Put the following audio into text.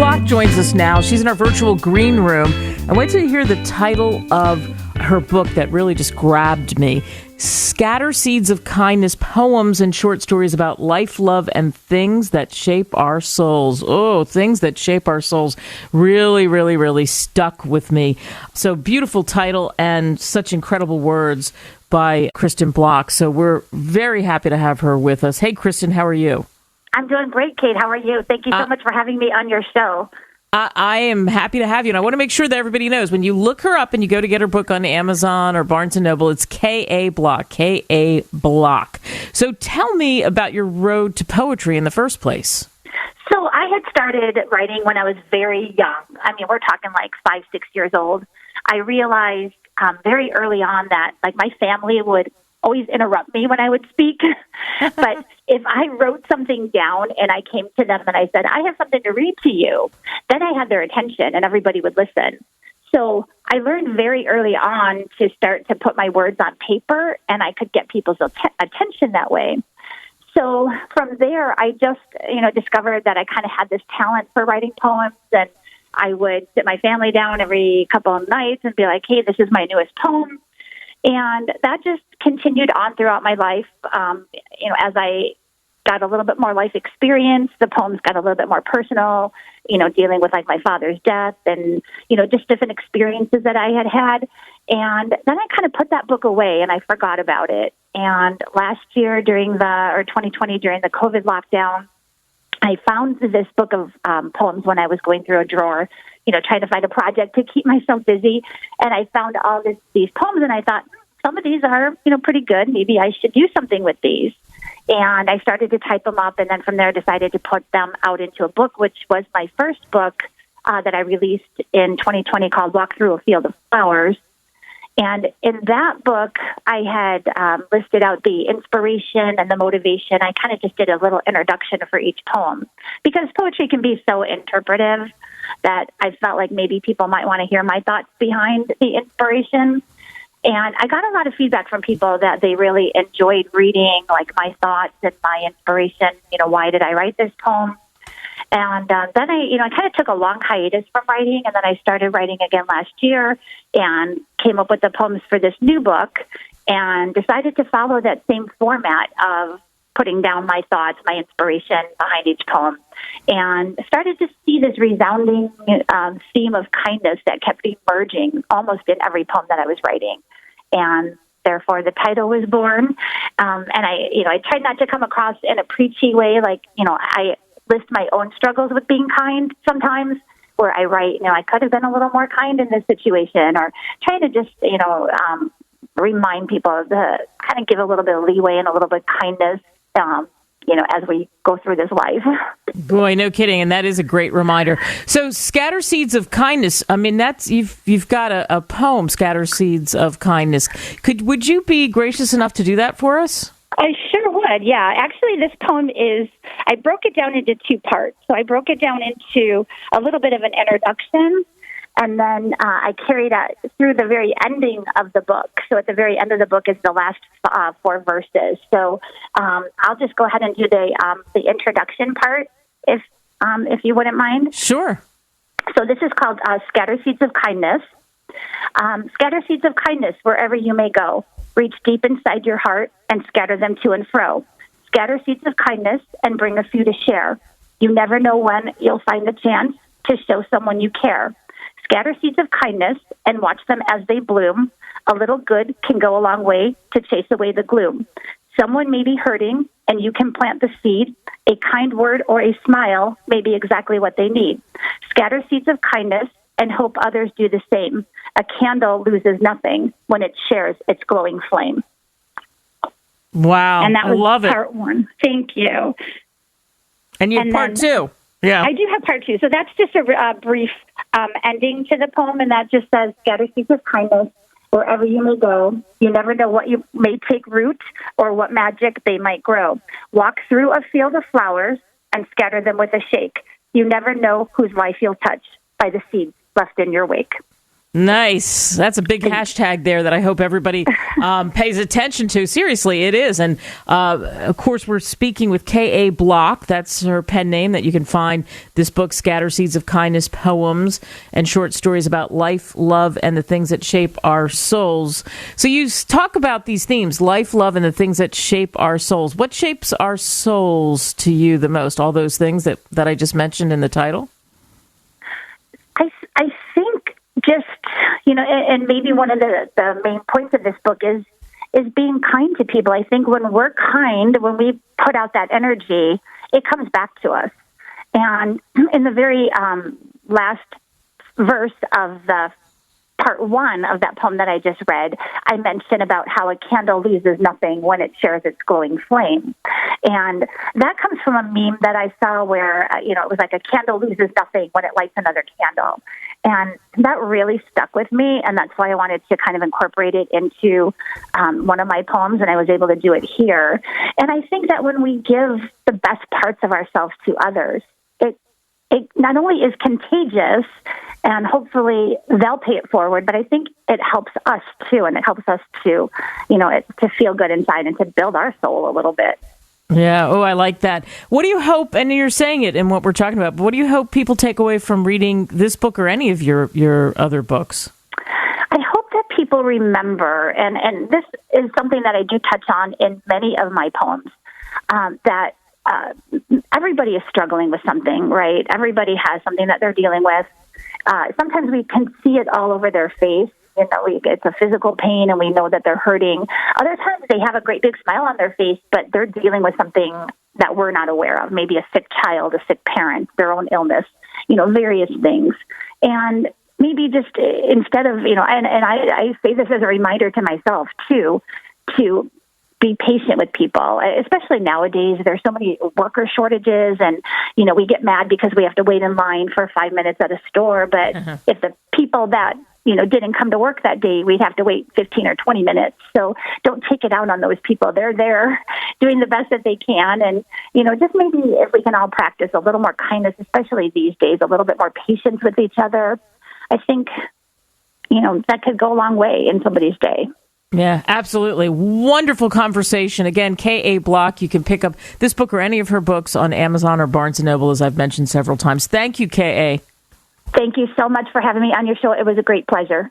Bloch joins us now. She's in our virtual green room. And wait till you hear the title of her book that really just grabbed me. Scatter Seeds of Kindness, Poems and Short Stories about Life, Love, and Things That Shape Our Souls. Oh, Things That Shape Our Souls really, really, really stuck with me. So beautiful title and such incredible words by Kristin Bloch. So we're very happy to have her with us. Hey, Kristin, how are you? I'm doing great, Kate. How are you? Thank you so much for having me on your show. I am happy to have you. And I want to make sure that everybody knows when you look her up and you go to get her book on Amazon or Barnes & Noble, it's K.A. Bloch, K.A. Bloch. So tell me about your road to poetry in the first place. So I had started writing when I was very young. I mean, we're talking like 5, 6 years old. I realized very early on that like my family would always interrupt me when I would speak. But if I wrote something down and I came to them and I said, I have something to read to you, then I had their attention and everybody would listen. So I learned very early on to start to put my words on paper and I could get people's attention that way. So from there, I just, discovered that I kind of had this talent for writing poems, and I would sit my family down every couple of nights and be like, hey, this is my newest poem. And that just continued on throughout my life. As I got a little bit more life experience, the poems got a little bit more personal, dealing with like my father's death and, just different experiences that I had had. And then I kind of put that book away and I forgot about it. And last year 2020, during the COVID lockdown, I found this book of poems when I was going through a drawer, trying to find a project to keep myself busy. And I found all these poems and I thought, some of these are, pretty good. Maybe I should do something with these. And I started to type them up and then from there decided to put them out into a book, which was my first book that I released in 2020 called Walk Through a Field of Flowers. And in that book, I had listed out the inspiration and the motivation. I kind of just did a little introduction for each poem because poetry can be so interpretive that I felt like maybe people might want to hear my thoughts behind the inspiration. And I got a lot of feedback from people that they really enjoyed reading like my thoughts and my inspiration. Why did I write this poem? And then I kind of took a long hiatus from writing, and then I started writing again last year and came up with the poems for this new book and decided to follow that same format of putting down my thoughts, my inspiration behind each poem, and started to see this resounding theme of kindness that kept emerging almost in every poem that I was writing. And therefore, the title was born. And I tried not to come across in a preachy way, like, I list my own struggles with being kind sometimes, where I write, I could have been a little more kind in this situation, or trying to just, remind people to kind of give a little bit of leeway and a little bit of kindness, as we go through this life. Boy, no kidding. And that is a great reminder. So Scatter Seeds of Kindness, I mean, that's you've got a poem, Scatter Seeds of Kindness. Would you be gracious enough to do that for us? I sure would, yeah. Actually, this poem I broke it down into two parts. So I broke it down into a little bit of an introduction, and then I carried that through the very ending of the book. So at the very end of the book is the last 4 verses. So I'll just go ahead and do the introduction part, if you wouldn't mind. Sure. So this is called Scatter Seeds of Kindness. Scatter seeds of kindness wherever you may go. Reach deep inside your heart and scatter them to and fro. Scatter seeds of kindness and bring a few to share. You never know when you'll find the chance to show someone you care. Scatter seeds of kindness and watch them as they bloom. A little good can go a long way to chase away the gloom. Someone may be hurting and you can plant the seed. A kind word or a smile may be exactly what they need. Scatter seeds of kindness and hope others do the same. A candle loses nothing when it shares its glowing flame. Wow, and that was I love it. Part 1. Thank you. And you have part 2. Yeah, I do have part 2. So that's just a brief ending to the poem, and that just says, scatter seeds of kindness wherever you may go. You never know what you may take root or what magic they might grow. Walk through a field of flowers and scatter them with a shake. You never know whose life you'll touch by the seeds left in your wake. Nice. That's a big hashtag there that I hope everybody pays attention to. Seriously, it is. And, of course, we're speaking with K.A. Bloch. That's her pen name that you can find this book, Scatter Seeds of Kindness, Poems and Short Stories about Life, Love, and the Things That Shape Our Souls. So you talk about these themes, life, love, and the things that shape our souls. What shapes our souls to you the most? All those things that I just mentioned in the title? I think just, and maybe one of the main points of this book is being kind to people. I think when we're kind, when we put out that energy, it comes back to us. And in the very last verse of the part one of that poem that I just read, I mentioned about how a candle loses nothing when it shares its glowing flame. And that comes from a meme that I saw where, it was like a candle loses nothing when it lights another candle. And that really stuck with me, and that's why I wanted to kind of incorporate it into one of my poems, and I was able to do it here. And I think that when we give the best parts of ourselves to others, it not only is contagious, and hopefully they'll pay it forward, but I think it helps us too, and it helps us to, to feel good inside and to build our soul a little bit. Yeah. Oh, I like that. What do you hope, and you're saying it in what we're talking about, but what do you hope people take away from reading this book or any of your other books? I hope that people remember, and this is something that I do touch on in many of my poems, that everybody is struggling with something, right? Everybody has something that they're dealing with. Sometimes we can see it all over their face. It's a physical pain, and we know that they're hurting. Other times they have a great big smile on their face, but they're dealing with something that we're not aware of, maybe a sick child, a sick parent, their own illness, various things. And maybe just instead of, and I say this as a reminder to myself, too, to be patient with people, especially nowadays. There's so many worker shortages, and, we get mad because we have to wait in line for 5 minutes at a store. But if the people that didn't come to work that day, we'd have to wait 15 or 20 minutes. So don't take it out on those people. They're there doing the best that they can. And, just maybe if we can all practice a little more kindness, especially these days, a little bit more patience with each other, I think, that could go a long way in somebody's day. Yeah, absolutely. Wonderful conversation. Again, K.A. Bloch. You can pick up this book or any of her books on Amazon or Barnes & Noble, as I've mentioned several times. Thank you, K.A. Thank you so much for having me on your show. It was a great pleasure.